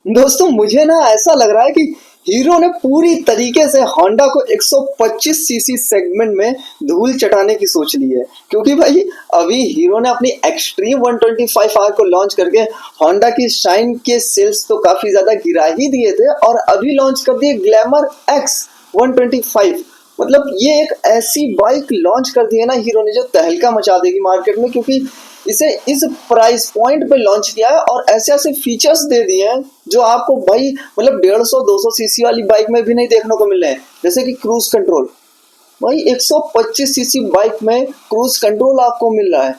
दोस्तों मुझे ना ऐसा लग रहा है कि हीरो ने पूरी तरीके से होंडा को 125 सीसी सेगमेंट में धूल चटाने की सोच ली है। क्योंकि भाई अभी हीरो ने अपनी एक्सट्रीम 125R को लॉन्च करके होंडा की शाइन के सेल्स तो काफी ज्यादा गिरा ही दिए थे, और अभी लॉन्च कर दिए ग्लैमर एक्स 125। मतलब ये एक ऐसी बाइक लॉन्च कर दी है ना हीरो ने जो तहलका मचा देगी मार्केट में, क्योंकि इसे इस प्राइस पॉइंट पे लॉन्च किया है और ऐसे ऐसे फीचर्स दे दिए हैं जो आपको भाई मतलब 150-200 सीसी वाली बाइक में भी नहीं देखने को मिल रहे हैं। जैसे कि क्रूज कंट्रोल, भाई 125 सीसी बाइक में क्रूज कंट्रोल आपको मिल रहा है।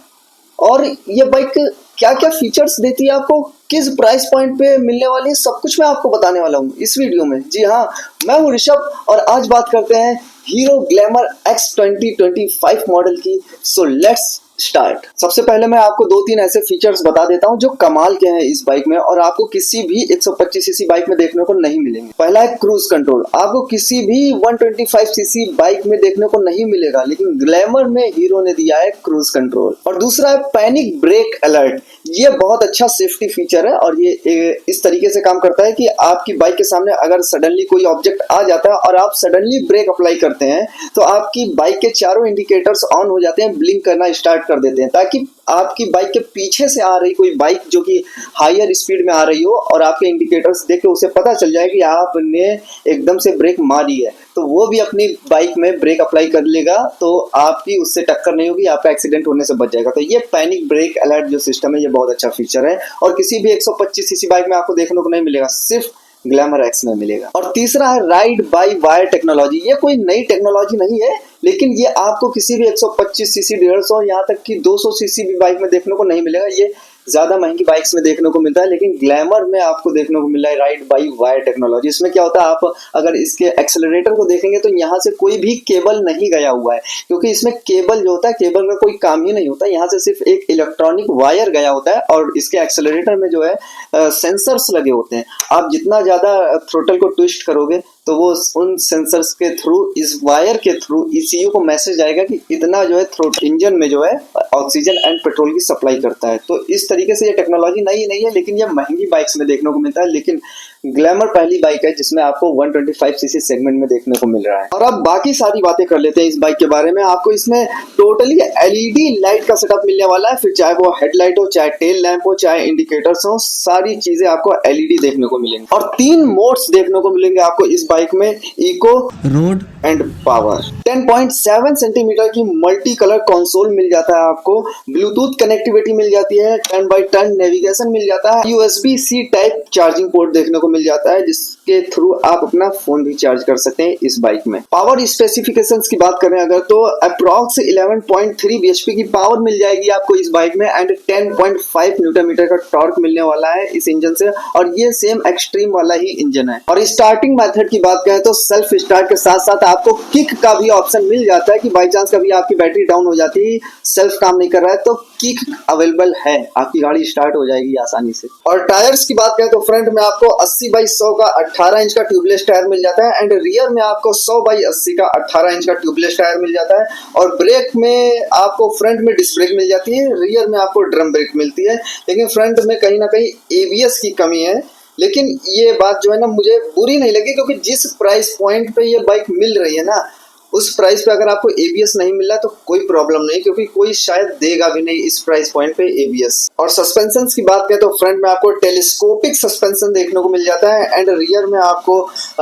और ये बाइक क्या क्या फीचर्स देती है आपको, किस प्राइस पॉइंट पे मिलने वाली है, सब कुछ मैं आपको बताने वाला हूँ इस वीडियो में। जी हाँ, मैं हूँ ऋषभ और आज बात करते हैं हीरो ग्लैमर एक्स 2025 मॉडल की। So let's start. सबसे पहले मैं आपको दो तीन ऐसे फीचर्स बता देता हूं जो कमाल के हैं इस बाइक में और आपको किसी भी 125 सीसी बाइक में देखने को नहीं मिलेंगे। पहला है क्रूज कंट्रोल, आपको किसी भी 125 सीसी बाइक में देखने को नहीं मिलेगा, लेकिन ग्लैमर में हीरो ने दिया है क्रूज कंट्रोल। और दूसरा है पैनिक ब्रेक अलर्ट, ये बहुत अच्छा सेफ्टी फीचर है और ये इस तरीके से काम करता है कि आपकी बाइक के सामने अगर सडनली कोई ऑब्जेक्ट आ जाता है और आप सडनली ब्रेक अप्लाई करते हैं तो आपकी बाइक के चारों इंडिकेटर्स ऑन हो जाते हैं, ब्लिंक करना स्टार्ट कर देते हैं, ताकि आपकी बाइक के पीछे से आ रही कोई बाइक जो कि हायर स्पीड में आ रही हो और आपके इंडिकेटर्स देख के उसे पता चल जाए कि आपने एकदम से ब्रेक मारी है, तो वो भी अपनी बाइक में ब्रेक अप्लाई कर लेगा, तो आपकी उससे टक्कर नहीं होगी, आपका एक्सीडेंट होने से बच जाएगा। तो ये पैनिक ब्रेक अलर्ट जो सिस्टम है ये बहुत अच्छा फीचर है और किसी भी 125 सीसी बाइक में आपको देखने को नहीं मिलेगा, सिर्फ ग्लैमर एक्स में मिलेगा। और तीसरा है राइड बाय वायर टेक्नोलॉजी, ये कोई नई टेक्नोलॉजी नहीं है, लेकिन ये आपको किसी भी 125 सीसी 150 यहाँ तक कि 200 सीसी भी बाइक में देखने को नहीं मिलेगा। ये ज्यादा महंगी बाइक्स में देखने को मिलता है, लेकिन ग्लैमर में आपको देखने को मिल रहा है राइड बाय वायर टेक्नोलॉजी। इसमें क्या होता है, आप अगर इसके एक्सेलरेटर को देखेंगे तो यहाँ से कोई भी केबल नहीं गया हुआ है, क्योंकि इसमें केबल जो होता है, केबल का कोई काम ही नहीं होता, यहाँ से सिर्फ एक इलेक्ट्रॉनिक वायर गया होता है और इसके एक्सेलरेटर में जो है सेंसर्स लगे होते हैं। आप जितना ज्यादा थ्रोटल को ट्विस्ट करोगे तो वो उन सेंसर्स के थ्रू, इस वायर के थ्रू ईसीयू को मैसेज आएगा कि इतना जो है थ्रोट इंजन में जो है ऑक्सीजन एंड पेट्रोल की सप्लाई करता है। तो इस तरीके से ये टेक्नोलॉजी नई नहीं है, लेकिन ये महंगी बाइक्स में देखने को मिलता है। लेकिन ग्लैमर पहली बाइक है जिसमें आपको 125 सीसी सेगमेंट में देखने को मिल रहा है। और अब बाकी सारी बातें कर लेते हैं इस बाइक के बारे में। आपको इसमें टोटली एलईडी लाइट का सेटअप मिलने वाला है, फिर चाहे वो हेडलाइट हो, चाहे टेल लैंप हो, चाहे इंडिकेटर्स हो, सारी चीजें आपको एलईडी देखने को मिलेंगी। और 3 मोड्स देखने को मिलेंगे आपको इस बाइक में, eco, road and power. 10.7 centimetre की मल्टी कलर कंसोल मिल जाता है आपको, ब्लूटूथ कनेक्टिविटी मिल जाती है, टर्न बाय टर्न नेविगेशन मिल जाता है, USB-C टाइप चार्जिंग पोर्ट देखने को मिल जाता है जिसके थ्रू आप अपना फोन भी चार्ज कर सकते हैं इस बाइक में। पावर स्पेसिफिकेशंस की बात करें अगर, तो अप्रॉक्स 11.3 bhp की पावर मिल जाएगी आपको इस बाइक में एंड 10.5 न्यूटन मीटर का टॉर्क मिलने वाला है इस इंजन से, और ये सेम एक्सट्रीम वाला ही इंजन है। और स्टार्टिंग मेथड की बात करें तो सेल्फ स्टार्ट के साथ साथ आपको किक का भी ऑप्शन मिल जाता है कि बाई चांस कभी आपकी बैटरी डाउन हो जाती है, सेल्फ काम नहीं कर रहा है, तो किक अवेलेबल है, आपकी गाड़ी स्टार्ट हो जाएगी आसानी से। और टायर्स की बात करें तो फ्रंट में आपको 80/100 का 18 इंच का ट्यूबलेस टायर मिल जाता है एंड रियर में आपको 100/80 का 18 इंच का ट्यूबलेस टायर मिल जाता है। और ब्रेक में आपको फ्रंट में डिस्क ब्रेक मिल जाती है, रियर में आपको ड्रम ब्रेक मिलती है, लेकिन फ्रंट में कहीं ना कहीं एबीएस की कमी है। लेकिन ये बात जो है ना मुझे बुरी नहीं लगी, क्योंकि जिस प्राइस पॉइंट पे ये बाइक मिल रही है ना, उस प्राइस पे अगर आपको एबीएस नहीं मिल रहा तो कोई प्रॉब्लम नहीं, क्योंकि कोई शायद देगा भी नहीं इस प्राइस पॉइंट पे एबीएस। और सस्पेंशन की बात करें तो फ्रंट में आपको टेलीस्कोपिक सस्पेंशन देखने को मिल जाता है एंड रियर में आपको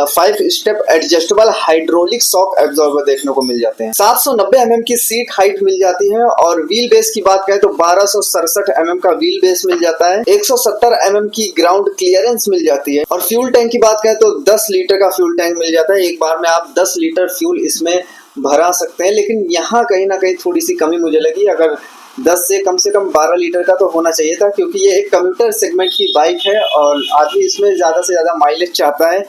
5 step adjustable hydraulic shock absorber देखने को मिल जाते हैं। 790 mm की सीट हाइट मिल जाती है और व्हील बेस की बात करें तो 1267 mm का व्हील बेस मिल जाता है, 170 mm की ग्राउंड क्लियरेंस मिल जाती है। और फ्यूल टैंक की बात करें तो 10 लीटर का फ्यूल टैंक मिल जाता है, एक बार में आप 10 लीटर फ्यूल इसमें भरा सकते हैं। लेकिन यहाँ कहीं ना कहीं थोड़ी सी कमी मुझे लगी, अगर 10 से कम 12 लीटर का तो होना चाहिए था, क्योंकि ये एक कम्यूटर सेगमेंट की बाइक है और आदमी इसमें ज़्यादा से ज़्यादा माइलेज चाहता है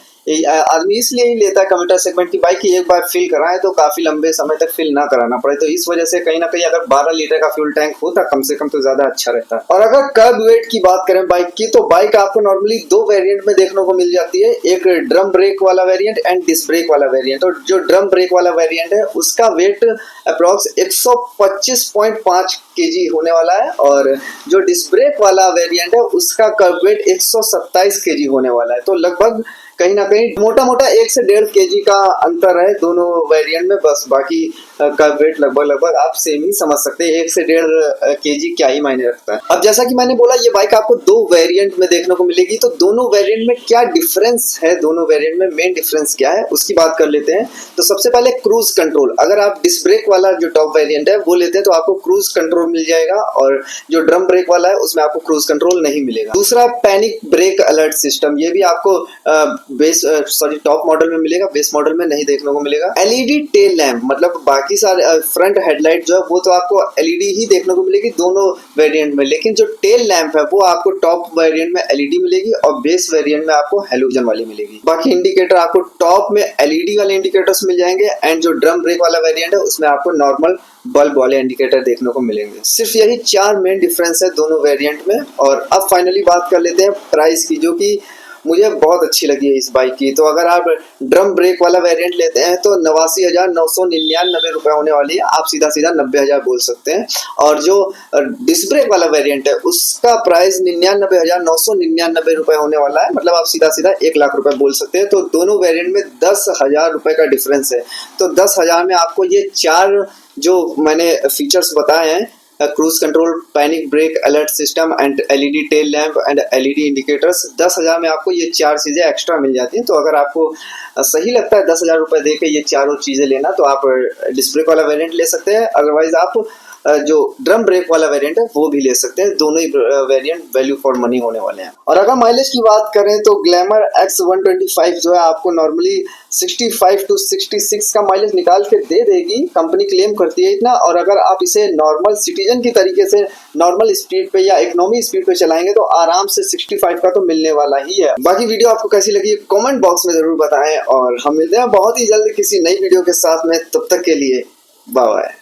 आदमी इसलिए ही लेता है कम्यूटर सेगमेंट की बाइक की एक बार फिल कराए तो काफी लंबे समय तक फिल ना कराना पड़े। तो इस वजह से कहीं ना कहीं अगर 12 लीटर का फ्यूल टैंक होता कम से कम तो ज्यादा अच्छा रहता है। और अगर कर्ब वेट की बात करें बाइक की, तो बाइक आपको नॉर्मली दो वेरिएंट में देखने को मिल जाती है, एक ड्रम ब्रेक वाला वेरिएंट एंड डिस्क ब्रेक वाला वेरिएंट। और जो ड्रम ब्रेक वाला वेरिएंट है उसका वेट अप्रॉक्स 125.5 केजी होने वाला है, और जो डिस्क ब्रेक वाला वेरिएंट है उसका कर्ब वेट 127 केजी होने वाला है। तो लगभग कहीं ना कहीं मोटा मोटा 1 से 1.5 केजी का अंतर है दोनों वेरिएंट में, बस बाकी का वेट लगभग आप सेम ही समझ सकते हैं। 1 से 1.5 केजी क्या ही मायने रखता है। अब जैसा कि मैंने बोला ये बाइक आपको दो वेरिएंट में देखने को मिलेगी, तो दोनों वेरिएंट में क्या डिफरेंस है, दोनों वेरिएंट में मेन डिफरेंस क्या है उसकी बात कर लेते हैं। तो सबसे पहले क्रूज कंट्रोल, अगर आप डिस्क ब्रेक वाला जो टॉप वेरिएंट है वो लेते हैं तो आपको क्रूज कंट्रोल मिल जाएगा, और जो ड्रम ब्रेक वाला है उसमें आपको क्रूज कंट्रोल नहीं मिलेगा। दूसरा पैनिक ब्रेक अलर्ट सिस्टम, ये भी आपको टॉप मॉडल में मिलेगा, बेस मॉडल में नहीं देखने को मिलेगा। एलईडी टेल लैंप, मतलब बाकी सारे फ्रंट हेडलाइट जो है वो तो आपको एलईडी ही देखने को मिलेगी दोनों वेरिएंट में, लेकिन जो टेल लैंप है वो आपको टॉप वेरिएंट में एलईडी मिलेगी और बेस वेरिएंट में आपको हैलोजन वाली मिलेगी। बाकी इंडिकेटर आपको टॉप में एलईडी वाले इंडिकेटर्स मिल जाएंगे, एंड जो ड्रम ब्रेक वाला वेरिएंट है उसमें आपको नॉर्मल बल्ब वाले इंडिकेटर देखने को मिलेंगे। सिर्फ यही 4 मेन डिफरेंस है दोनों वेरिएंट में। और अब फाइनली बात कर लेते हैं प्राइस की, जो कि मुझे बहुत अच्छी लगी है इस बाइक की। तो अगर आप ड्रम ब्रेक वाला वेरिएंट लेते हैं तो 89,999 रुपए होने वाली है, आप सीधा 90,000 बोल सकते हैं। और जो डिस्क ब्रेक वाला वेरिएंट है उसका प्राइस 99,999 रुपए होने वाला है, मतलब आप सीधा 1 लाख रुपए बोल सकते हैं। तो दोनों वेरिएंट में 10,000 रुपए का डिफरेंस है। तो 10,000 में आपको ये 4 जो मैंने फीचर्स बताए हैं, cruise control, panic brake alert system and LED tail lamp and LED indicators, 10,000 में आपको ये 4 चीज़ें एक्स्ट्रा मिल जाती हैं। तो अगर आपको सही लगता है 10,000 रुपये दे के ये चारों चीज़ें लेना, तो आप डिस्क ब्रेक वाला वेरिएंट ले सकते हैं। अदरवाइज आप जो ड्रम ब्रेक वाला वेरिएंट है वो भी ले सकते हैं। दोनों ही वेरिएंट वैल्यू फॉर मनी होने वाले हैं। और अगर माइलेज की बात करें तो ग्लैमर X125 जो है आपको नॉर्मली 65 to 66 का माइलेज निकाल के दे देगी, कंपनी क्लेम करती है इतना। और अगर आप इसे नॉर्मल सिटीजन की तरीके से नॉर्मल स्पीड पे या इकोनॉमी स्पीड पे चलाएंगे तो आराम से 65 का तो मिलने वाला ही है। बाकी वीडियो आपको कैसी लगी कमेंट बॉक्स में जरूर बताएं, और हम मिलते हैं बहुत ही जल्द किसी नई वीडियो के साथ में। तब तक के लिए बाय बाय।